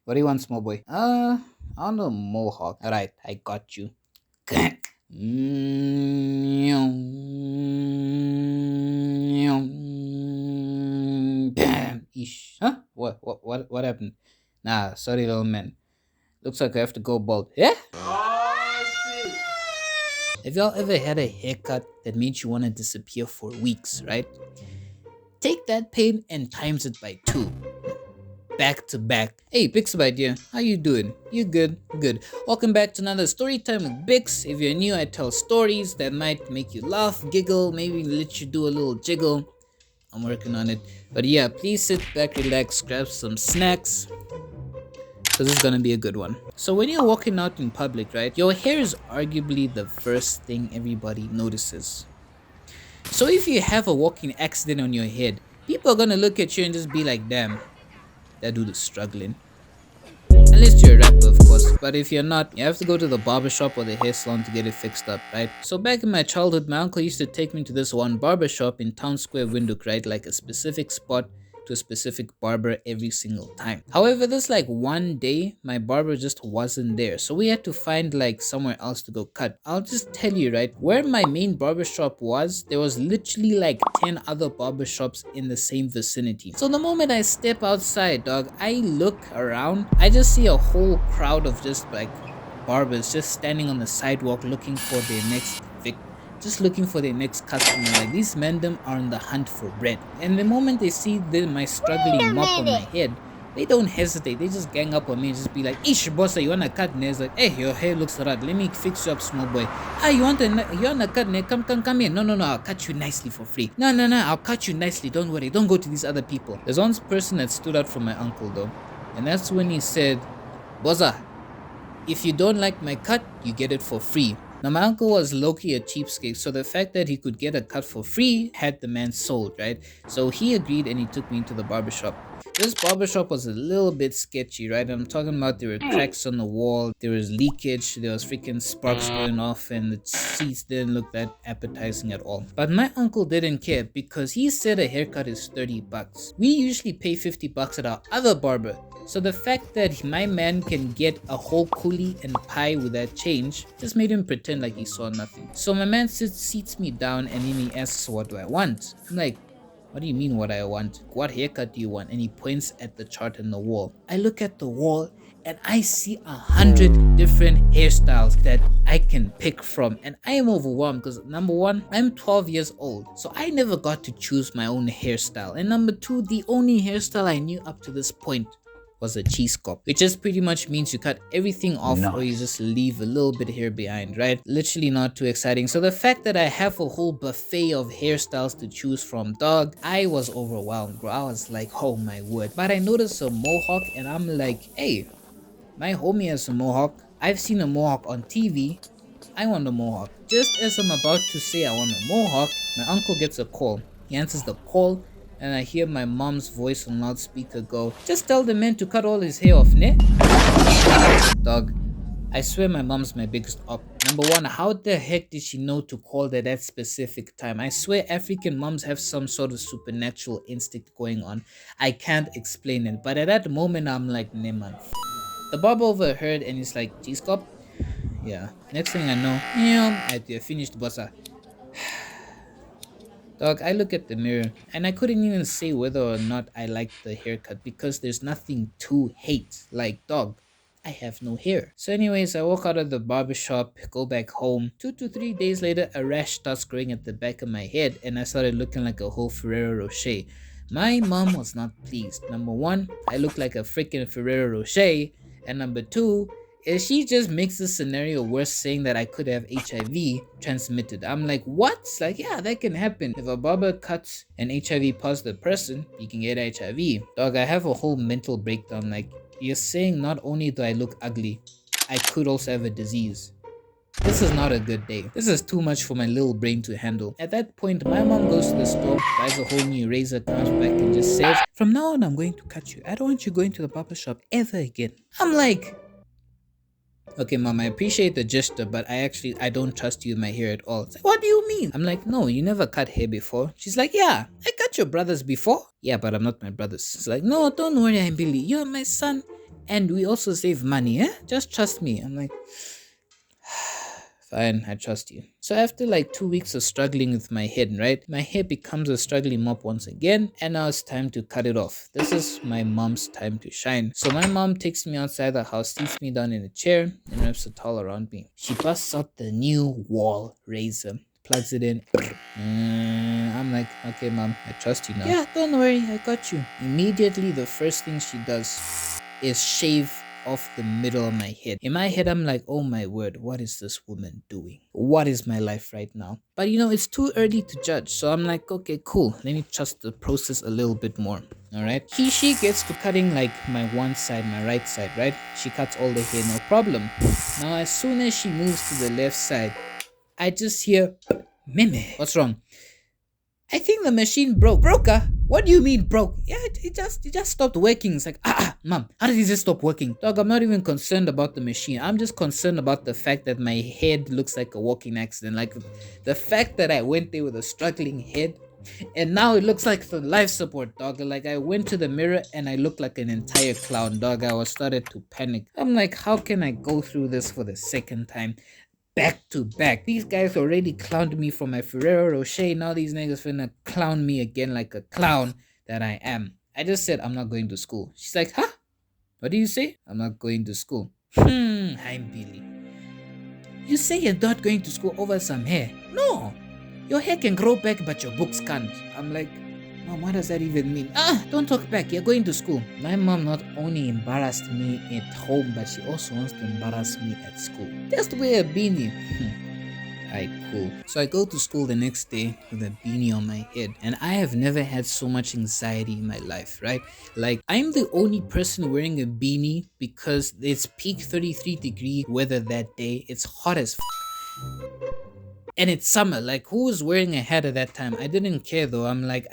What do you want, small boy? I want a mohawk. Alright, I got you. Damn. Ish. Huh? What happened? Nah, sorry, little man. Looks like I have to go bald. Yeah? Have y'all ever had a haircut that made you want to disappear for weeks, right? Take that pain and times it by 2. Back to back. Hey, Bix idea. How you doing? You good? Good. Welcome back to another story time with Bix. If you're new, I tell stories that might make you laugh, giggle, maybe let you do a little jiggle. I'm working on it. But yeah, please sit back, relax, grab some snacks, because this is gonna be a good one. So when you're walking out in public, right, your hair is arguably the first thing everybody notices. So if you have a walking accident on your head, people are gonna look at you and just be like, damn, that dude is struggling. Unless you're a rapper, of course. But if you're not, you have to go to the barbershop or the hair salon to get it fixed up, right? So back in my childhood, my uncle used to take me to this one barbershop in Town Square, Windhoek, right? Like a specific spot to a specific barber every single time. However, this like one day, my barber just wasn't there. So we had to find like somewhere else to go cut. I'll just tell you, right? Where my main barbershop was, there was literally like 10 other barbershops in the same vicinity. So the moment I step outside, dog, I look around, I just see a whole crowd of just like barbers just standing on the sidewalk looking for their next victim, just looking for their next customer. Like these men them are on the hunt for bread, and the moment they see my struggling mop on my head, they don't hesitate. They just gang up on me and just be like, "Ish, bossa, you wanna cut nails? Like, hey, your hair looks right. Let me fix you up, small boy. Ah, you wanna cut nail? Come here. No, I'll cut you nicely for free. No, I'll cut you nicely. Don't worry. Don't go to these other people." There's one person that stood out from my uncle though, and that's when he said, "Bossa, if you don't like my cut, you get it for free." Now, my uncle was low-key a cheapskate, so the fact that he could get a cut for free had the man sold, right? So he agreed and he took me into the barbershop. This barbershop was a little bit sketchy, right? I'm talking about there were cracks on the wall, there was leakage, there was freaking sparks going off, and the seats didn't look that appetizing at all. But my uncle didn't care because he said a haircut is 30 bucks. We usually pay 50 bucks at our other barber. So the fact that my man can get a whole coolie and pie with that change just made him pretend like he saw nothing. So my man seats me down and then he asks, "What do I want?" I'm like, "What do you mean what I want? What haircut do you want?" And he points at the chart on the wall. I look at the wall and I see 100 different hairstyles that I can pick from, and I am overwhelmed because number one, I'm 12 years old, so I never got to choose my own hairstyle, and number two, the only hairstyle I knew up to this point was a cheese cop, which just pretty much means you cut everything off or you just leave a little bit of hair behind, right? Literally not too exciting. So the fact that I have a whole buffet of hairstyles to choose from, dog, I was overwhelmed, bro. I was like, oh my word. But I noticed a mohawk and I'm like, hey, my homie has a mohawk. I've seen a mohawk on TV. I want a mohawk. Just as I'm about to say I want a mohawk, my uncle gets a call. He answers the call and I hear my mom's voice on loudspeaker go, "Just tell the man to cut all his hair off, ne?" Dog, I swear my mom's my biggest op. Number one, how the heck did she know to call at that specific time? I swear African moms have some sort of supernatural instinct going on. I can't explain it, but at that moment I'm like, "Nee man." The barber overheard and he's like, "Cheese cop?" Yeah. Next thing I know, I finished bossa. Dog, I look at the mirror and I couldn't even say whether or not I liked the haircut because there's nothing to hate. Like, dog, I have no hair. So anyways, I walk out of the barbershop, go back home. 2 to 3 days later, a rash starts growing at the back of my head and I started looking like a whole Ferrero Rocher. My mom was not pleased. Number one, I look like a freaking Ferrero Rocher. And number two, she just makes the scenario worse, saying that I could have HIV transmitted. I'm like, what? Like, yeah, that can happen. If a barber cuts an HIV positive person, you can get HIV. Dog, I have a whole mental breakdown. Like, you're saying not only do I look ugly, I could also have a disease. This is not a good day. This is too much for my little brain to handle. At that point, my mom goes to the store, buys a whole new razor, comes back and just says, "From now on, I'm going to cut you. I don't want you going to the barber shop ever again." I'm like, "Okay, mom, I appreciate the gesture, but I don't trust you with my hair at all." It's like, "What do you mean?" I'm like, "No, you never cut hair before." She's like, "Yeah, I cut your brothers before." "Yeah, but I'm not my brothers." It's like, "No, don't worry, I'm Billy. You're my son and we also save money, eh? Just trust me. I'm like, fine, I trust you. So after like 2 weeks of struggling with my head, right? My hair becomes a struggling mop once again, and now it's time to cut it off. This is my mom's time to shine. So my mom takes me outside the house, sits me down in a chair, and wraps a towel around me. She busts out the new wall razor, plugs it in. I'm like, okay, mom, I trust you now. Yeah, don't worry, I got you. Immediately, the first thing she does is shave off the middle of my head. In my head, I'm like, oh my word, what is this woman doing? What is my life right now? But it's too early to judge. So I'm like, okay, cool. Let me trust the process a little bit more. All right. She gets to cutting like my one side, my right side, right? She cuts all the hair, no problem. Now, as soon as she moves to the left side, I just hear, Meme. What's wrong? I think the machine broke. Broker? What do you mean broke? Yeah, it just stopped working. It's like, mom, how did it just stop working? Dog, I'm not even concerned about the machine. I'm just concerned about the fact that my head looks like a walking accident. Like the fact that I went there with a struggling head and now it looks like the life support, dog. Like I went to the mirror and I looked like an entire clown, dog. I was started to panic. I'm like, how can I go through this for the second time? Back to back. These guys already clowned me for my Ferrero Rocher. Now these niggas finna clown me again like a clown that I am. I just said I'm not going to school. She's like, huh? What do you say? I'm not going to school. I'm Billy. You say you're not going to school over some hair? No. Your hair can grow back, but your books can't. I'm like, Mom, what does that even mean? Don't talk back. You're going to school. My mom not only embarrassed me at home, but she also wants to embarrass me at school. Just wear a beanie. Alright, cool. So I go to school the next day with a beanie on my head, and I have never had so much anxiety in my life, right? Like, I'm the only person wearing a beanie because it's peak 33-degree weather that day. It's hot as and it's summer. Like, who was wearing a hat at that time? I didn't care though. I'm like,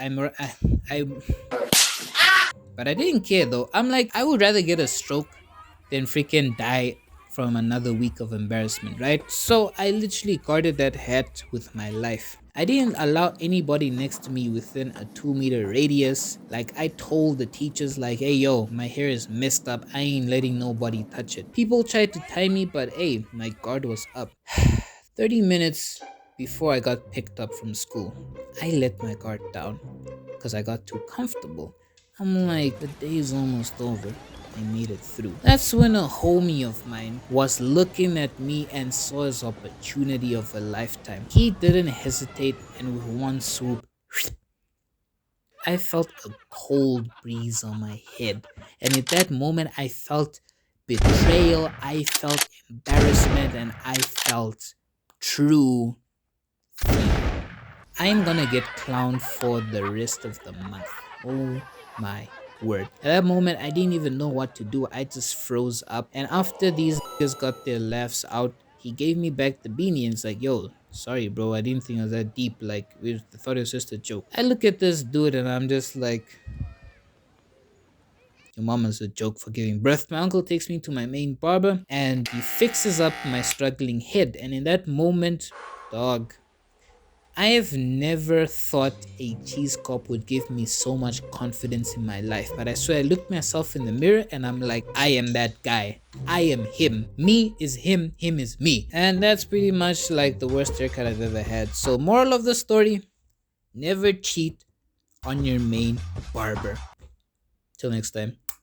but I didn't care though. I'm like, I would rather get a stroke than freaking die from another week of embarrassment, right? So I literally guarded that hat with my life. I didn't allow anybody next to me within a 2-meter radius. Like, I told the teachers like, hey yo, my hair is messed up. I ain't letting nobody touch it. People tried to tie me, but hey, my guard was up. 30 minutes before I got picked up from school, I let my guard down because I got too comfortable. I'm like, the day is almost over. I made it through. That's when a homie of mine was looking at me and saw his opportunity of a lifetime. He didn't hesitate, and with one swoop, I felt a cold breeze on my head. And at that moment, I felt betrayal, I felt embarrassment, and I felt true fear. I'm gonna get clowned for the rest of the month. Oh my word. At that moment, I didn't even know what to do. I just froze up. And after these niggas got their laughs out, he gave me back the beanie and it's like, yo, sorry bro, I didn't think it was that deep. Like, we thought it was just a joke. I look at this dude and I'm just like, your mama's a joke for giving birth. My uncle takes me to my main barber and he fixes up my struggling head. And in that moment, dog, I have never thought a cheese cop would give me so much confidence in my life. But I swear, I looked myself in the mirror and I'm like, I am that guy. I am him. Me is him. Him is me. And that's pretty much like the worst haircut I've ever had. So moral of the story, never cheat on your main barber. Till next time.